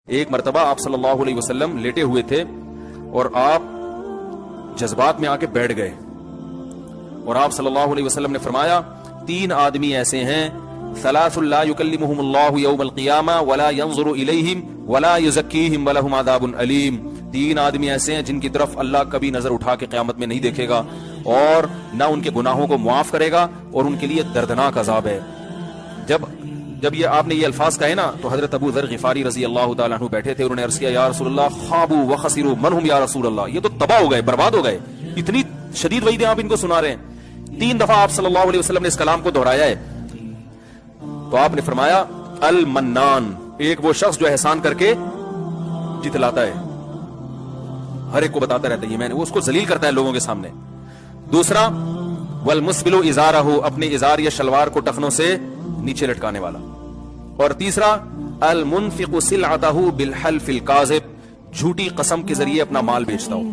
ایک مرتبہ آپ صلی اللہ علیہ وسلم لیٹے ہوئے تھے اور آپ جذبات میں آ کے بیٹھ گئے، اور آپ صلی اللہ علیہ وسلم نے فرمایا 3 آدمی ایسے ہیں ثلاث لا يكلمهم الله يوم القيامة ولا ينظر إليهم ولا يزكيهم ولهم عذاب أليم. 3 آدمی ایسے ہیں جن کی طرف اللہ کبھی نظر اٹھا کے قیامت میں نہیں دیکھے گا اور نہ ان کے گناہوں کو معاف کرے گا اور ان کے لیے دردناک عذاب ہے. جب یہ آپ نے یہ الفاظ کہے نا تو حضرت ابو ذر غفاری رضی اللہ تعالیٰ عنہ بیٹھے تھے، انہوں نے عرض کیا یا رسول اللہ خابوا وخسروا من هم یا رسول اللہ، یہ تو تباہ ہو گئے، برباد ہو گئے، اتنی شدید وعیدیں آپ ان کو سنا رہے ہیں. 3 دفعہ آپ صلی اللہ علیہ وسلم نے اس کلام کو دہرایا ہے. تو آپ نے فرمایا المنان، ایک وہ شخص جو احسان کر کے جتلاتا ہے، ہر ایک کو بتاتا رہتا ہے یہ میں نے، وہ اس کو ذلیل کرتا ہے لوگوں کے سامنے. دوسرا والمسبل ازارہ، اپنے ازار یا شلوار کو ٹخنوں سے نیچے لٹکانے والا. اور تیسرا المنفق سلعتہ بالحلف الکاذب، جھوٹی قسم کے ذریعے اپنا مال بیچتا ہو.